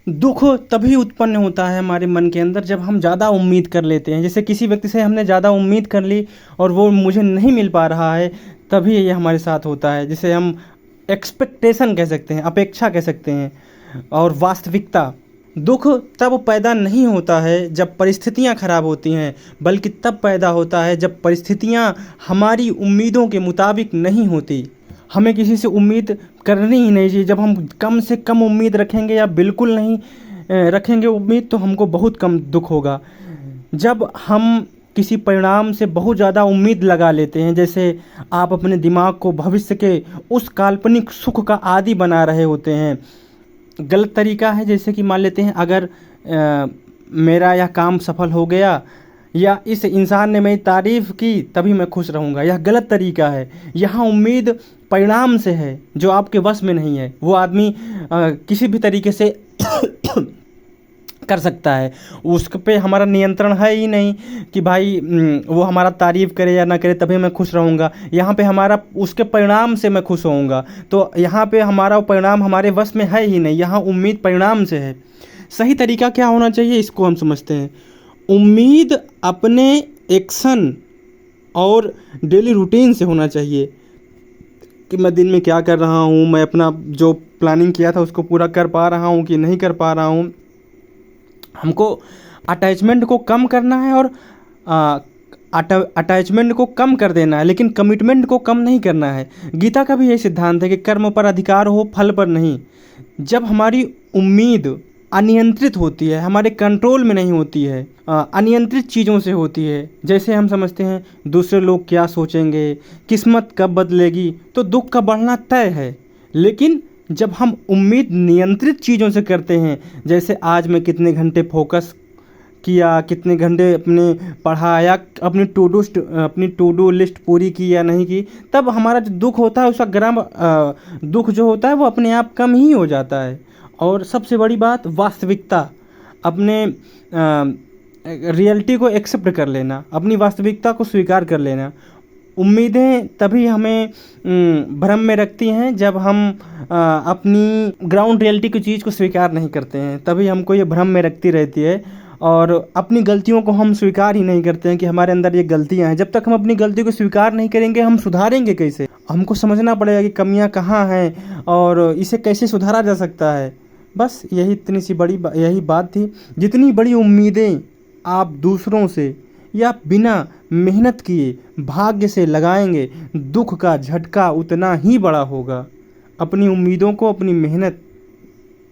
दुख तभी उत्पन्न होता है हमारे मन के अंदर जब हम ज़्यादा उम्मीद कर लेते हैं। जैसे किसी व्यक्ति से हमने ज़्यादा उम्मीद कर ली और वो मुझे नहीं मिल पा रहा है, तभी ये हमारे साथ होता है, जिसे हम एक्सपेक्टेशन कह सकते हैं, अपेक्षा कह सकते हैं। और वास्तविकता, दुख तब पैदा नहीं होता है जब परिस्थितियाँ खराब होती हैं, बल्कि तब पैदा होता है जब परिस्थितियाँ हमारी उम्मीदों के मुताबिक नहीं होती। हमें किसी से उम्मीद करनी ही नहीं चाहिए। जब हम कम से कम उम्मीद रखेंगे या बिल्कुल नहीं रखेंगे उम्मीद, तो हमको बहुत कम दुख होगा। जब हम किसी परिणाम से बहुत ज़्यादा उम्मीद लगा लेते हैं, जैसे आप अपने दिमाग को भविष्य के उस काल्पनिक सुख का आदी बना रहे होते हैं। गलत तरीका है, जैसे कि मान लेते हैं अगर मेरा यह काम सफल हो गया या इस इंसान ने मेरी तारीफ़ की तभी मैं खुश रहूँगा, यह गलत तरीका है। यहाँ उम्मीद परिणाम से है जो आपके वश में नहीं है। वो आदमी किसी भी तरीके से कर सकता है, उस पे हमारा नियंत्रण है ही नहीं कि भाई वो हमारा तारीफ़ करे या ना करे तभी मैं खुश रहूँगा। यहाँ पे हमारा उसके परिणाम से मैं खुश होऊंगा, तो यहाँ पे हमारा परिणाम हमारे वश में है ही नहीं। यहाँ उम्मीद परिणाम से है। सही तरीका क्या होना चाहिए, इसको हम समझते हैं। उम्मीद अपने एक्शन और डेली रूटीन से होना चाहिए कि मैं दिन में क्या कर रहा हूँ, मैं अपना जो प्लानिंग किया था उसको पूरा कर पा रहा हूँ कि नहीं कर पा रहा हूँ। हमको अटैचमेंट को कम करना है और अटैचमेंट को कम कर देना है, लेकिन कमिटमेंट को कम नहीं करना है। गीता का भी यही सिद्धांत है कि कर्म पर अधिकार हो, फल पर नहीं। जब हमारी उम्मीद अनियंत्रित होती है, हमारे कंट्रोल में नहीं होती है, अनियंत्रित चीज़ों से होती है, जैसे हम समझते हैं दूसरे लोग क्या सोचेंगे, किस्मत कब बदलेगी, तो दुख का बढ़ना तय है। लेकिन जब हम उम्मीद नियंत्रित चीज़ों से करते हैं, जैसे आज मैं कितने घंटे फोकस किया, कितने घंटे अपने पढ़ा या अपनी टू डू लिस्ट पूरी की या नहीं की, तब हमारा जो दुख होता है उसका दुख जो होता है वो अपने आप कम ही हो जाता है। और सबसे बड़ी बात वास्तविकता, अपने रियलिटी को एक्सेप्ट कर लेना, अपनी वास्तविकता को स्वीकार कर लेना। उम्मीदें तभी हमें भ्रम में रखती हैं जब हम अपनी ग्राउंड रियलिटी की चीज़ को स्वीकार नहीं करते हैं, तभी हमको ये भ्रम में रखती रहती है। और अपनी गलतियों को हम स्वीकार ही नहीं करते हैं कि हमारे अंदर ये गलतियां हैं। जब तक हम अपनी गलती को स्वीकार नहीं करेंगे, हम सुधारेंगे कैसे? हमको समझना पड़ेगा कि कमियां कहाँ हैं और इसे कैसे सुधारा जा सकता है। बस यही इतनी सी यही बात थी। जितनी बड़ी उम्मीदें आप दूसरों से या बिना मेहनत किए भाग्य से लगाएंगे, दुख का झटका उतना ही बड़ा होगा। अपनी उम्मीदों को अपनी मेहनत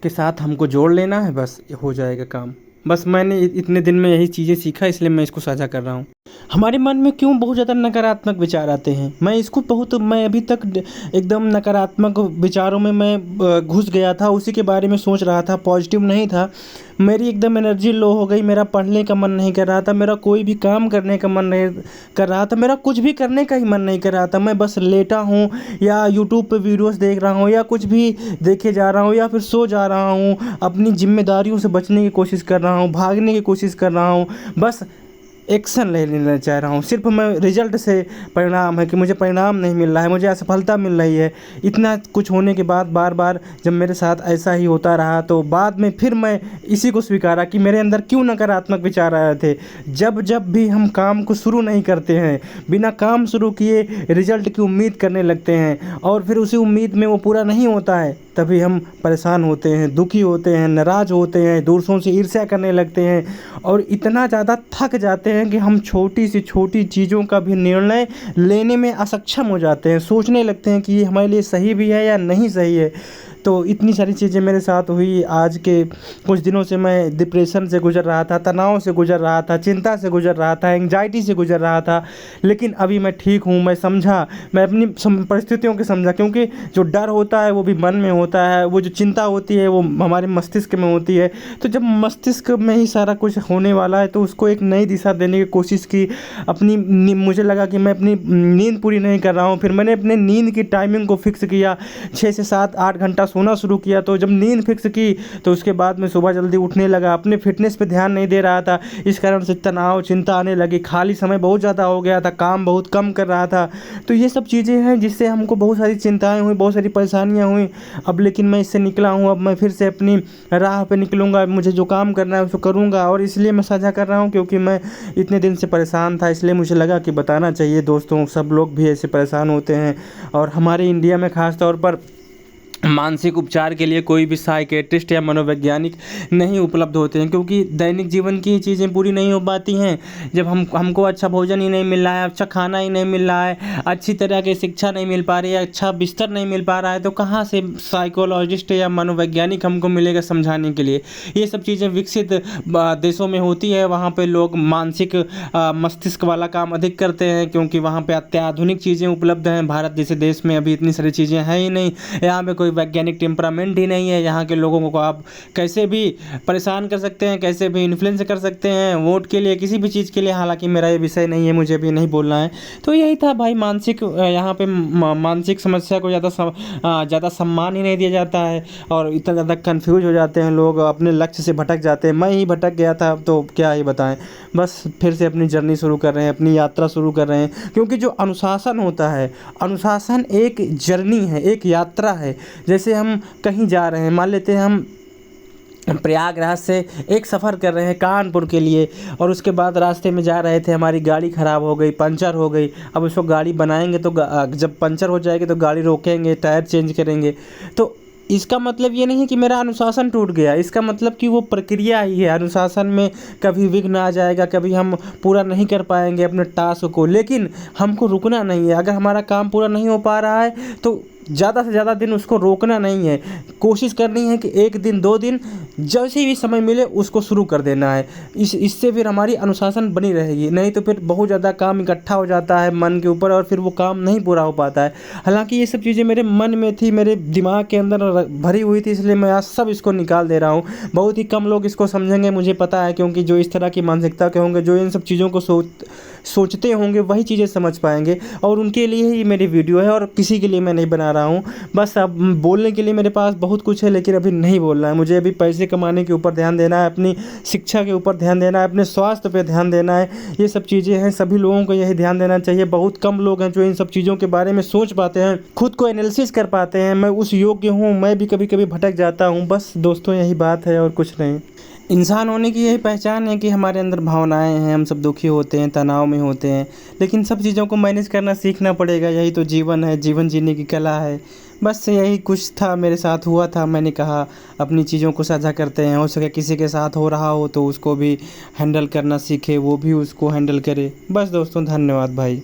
के साथ हमको जोड़ लेना है, बस हो जाएगा काम। बस मैंने इतने दिन में यही चीज़ें सीखा, इसलिए मैं इसको साझा कर रहा हूँ। हमारे मन में क्यों बहुत ज़्यादा नकारात्मक विचार आते हैं? मैं अभी तक एकदम नकारात्मक विचारों में मैं घुस गया था, उसी के बारे में सोच रहा था, पॉजिटिव नहीं था। मेरी एकदम एनर्जी लो हो गई, मेरा पढ़ने का मन नहीं कर रहा था, मेरा कोई भी काम करने का मन नहीं कर रहा था, मेरा कुछ भी करने का ही मन नहीं कर रहा था। मैं बस लेटा हूँ या यूट्यूब पे वीडियोस देख रहा हूँ या कुछ भी देखे जा रहा हूँ या फिर सो जा रहा हूँ। अपनी जिम्मेदारियों से बचने की कोशिश कर रहा हूँ, भागने की कोशिश कर रहा हूँ, बस एक्शन ले लेना चाह रहा हूँ। सिर्फ मैं रिजल्ट से परिणाम है कि मुझे परिणाम नहीं मिल रहा है, मुझे असफलता मिल रही है। इतना कुछ होने के बाद बार बार जब मेरे साथ ऐसा ही होता रहा, तो बाद में फिर मैं इसी को स्वीकारा कि मेरे अंदर क्यों नकारात्मक विचार आ रहे थे। जब भी हम काम को शुरू नहीं करते हैं, बिना काम शुरू किए रिजल्ट की उम्मीद करने लगते हैं और फिर उसी उम्मीद में वो पूरा नहीं होता है, तभी हम परेशान होते हैं, दुखी होते हैं, नाराज़ होते हैं, दूसरों से ईर्ष्या करने लगते हैं और इतना ज़्यादा थक जाते हैं कि हम छोटी से छोटी चीज़ों का भी निर्णय लेने में असक्षम हो जाते हैं। सोचने लगते हैं कि ये हमारे लिए सही भी है या नहीं सही है। तो इतनी सारी चीज़ें मेरे साथ हुई। आज के कुछ दिनों से मैं डिप्रेशन से गुजर रहा था, तनाव से गुजर रहा था, चिंता से गुजर रहा था, एंग्जाइटी से गुजर रहा था, लेकिन अभी मैं ठीक हूँ। मैं समझा, मैं अपनी परिस्थितियों को समझा, क्योंकि जो डर होता है वो भी मन में होता है, वो जो चिंता होती है वो हमारे मस्तिष्क में होती है। तो जब मस्तिष्क में ही सारा कुछ होने वाला है तो उसको एक नई दिशा देने की कोशिश की। मुझे लगा कि मैं अपनी नींद पूरी नहीं कर रहा हूँ, फिर मैंने अपने नींद की टाइमिंग को फिक्स किया, 6 से 7 8 घंटा सोना शुरू किया, तो जब नींद फिक्स की तो उसके बाद मैं सुबह जल्दी उठने लगा, अपने फिटनेस पे ध्यान नहीं दे रहा था, इस कारण से तनाव चिंता आने लगी, खाली समय बहुत ज़्यादा हो गया था, काम बहुत कम कर रहा था। तो ये सब चीज़ें हैं जिससे हमको बहुत सारी चिंताएँ हुई, बहुत सारी परेशानियाँ हुई। अब लेकिन मैं इससे निकला हूँ, अब मैं फिर से अपनी राह पे निकलूँगा, मुझे जो काम करना है उसको करूँगा। और इसलिए मैं साझा कर रहा हूँ क्योंकि मैं इतने दिन से परेशान था, इसलिए मुझे लगा कि बताना चाहिए दोस्तों, सब लोग भी ऐसे परेशान होते हैं। और हमारे इंडिया में ख़ास तौर पर मानसिक उपचार के लिए कोई भी साइकियाट्रिस्ट या मनोवैज्ञानिक नहीं उपलब्ध होते हैं, क्योंकि दैनिक जीवन की चीज़ें पूरी नहीं हो पाती हैं। जब हमको अच्छा भोजन ही नहीं मिल रहा है, अच्छा खाना ही नहीं मिल रहा है, अच्छी तरह की शिक्षा नहीं मिल पा रही है, अच्छा बिस्तर नहीं मिल पा रहा है, तो कहाँ से साइकोलॉजिस्ट या मनोवैज्ञानिक हमको मिलेगा समझाने के लिए। ये सब चीज़ें विकसित देशों में होती है, वहाँ पे लोग मानसिक मस्तिष्क वाला काम अधिक करते हैं, क्योंकि वहाँ पे अत्याधुनिक चीज़ें उपलब्ध हैं। भारत जैसे देश में अभी इतनी सारी चीज़ें हैं ही नहीं, यहाँ पे कोई वैज्ञानिक टेम्परामेंट ही नहीं है। यहाँ के लोगों को आप कैसे भी परेशान कर सकते हैं, कैसे भी इन्फ्लुएंस कर सकते हैं वोट के लिए, किसी भी चीज़ के लिए। हालांकि मेरा ये विषय नहीं है, मुझे अभी नहीं बोलना है। तो यही था भाई, मानसिक यहाँ पे मानसिक समस्या को ज़्यादा सम्मान ही नहीं दिया जाता है, और इतना ज़्यादा कन्फ्यूज हो जाते हैं लोग, अपने लक्ष्य से भटक जाते हैं। मैं ही भटक गया था, तो क्या ही बताएं। बस फिर से अपनी जर्नी शुरू कर रहे हैं, अपनी यात्रा शुरू कर रहे हैं, क्योंकि जो अनुशासन होता है, अनुशासन एक जर्नी है, एक यात्रा है। जैसे हम कहीं जा रहे हैं, मान लेते हैं हम प्रयागराज से एक सफ़र कर रहे हैं कानपुर के लिए, और उसके बाद रास्ते में जा रहे थे, हमारी गाड़ी ख़राब हो गई, पंचर हो गई। अब उसको गाड़ी बनाएंगे तो जब पंचर हो जाएगी तो गाड़ी रोकेंगे, टायर चेंज करेंगे। तो इसका मतलब ये नहीं है कि मेरा अनुशासन टूट गया, इसका मतलब कि वो प्रक्रिया ही है। अनुशासन में कभी विघ्न आ जाएगा, कभी हम पूरा नहीं कर पाएंगे अपने टास्क को, लेकिन हमको रुकना नहीं है। अगर हमारा काम पूरा नहीं हो पा रहा है तो ज़्यादा से ज़्यादा दिन उसको रोकना नहीं है, कोशिश करनी है कि 1 दिन 2 दिन जैसे भी समय मिले उसको शुरू कर देना है। इससे फिर हमारी अनुशासन बनी रहेगी, नहीं तो फिर बहुत ज़्यादा काम इकट्ठा हो जाता है मन के ऊपर, और फिर वो काम नहीं पूरा हो पाता है। हालांकि ये सब चीज़ें मेरे मन में थी, मेरे दिमाग के अंदर भरी हुई थी, इसलिए मैं आज सब इसको निकाल दे रहा हूँ। बहुत ही कम लोग इसको समझेंगे, मुझे पता है, क्योंकि जो इस तरह की मानसिकता के होंगे, जो इन सब चीज़ों को सोचते होंगे, वही चीज़ें समझ पाएंगे, और उनके लिए ही मेरी वीडियो है, और किसी के लिए मैं नहीं बना रहा हूँ। बस अब बोलने के लिए मेरे पास बहुत कुछ है, लेकिन अभी नहीं बोलना है मुझे। अभी पैसे कमाने के ऊपर ध्यान देना है, अपनी शिक्षा के ऊपर ध्यान देना है, अपने स्वास्थ्य पे ध्यान देना है। ये सब चीज़ें हैं, सभी लोगों को यही ध्यान देना चाहिए। बहुत कम लोग हैं जो इन सब चीज़ों के बारे में सोच पाते हैं, खुद को एनालिसिस कर पाते हैं। मैं उस योग्य हूँ, मैं भी कभी कभी भटक जाता हूँ। बस दोस्तों यही बात है और कुछ नहीं। इंसान होने की यही पहचान है कि हमारे अंदर भावनाएं हैं, हम सब दुखी होते हैं, तनाव में होते हैं, लेकिन सब चीज़ों को मैनेज करना सीखना पड़ेगा। यही तो जीवन है, जीवन जीने की कला है। बस यही कुछ था, मेरे साथ हुआ था, मैंने कहा अपनी चीज़ों को साझा करते हैं। हो सके किसी के साथ हो रहा हो तो उसको भी हैंडल करना सीखे, वो भी उसको हैंडल करे। बस दोस्तों, धन्यवाद भाई।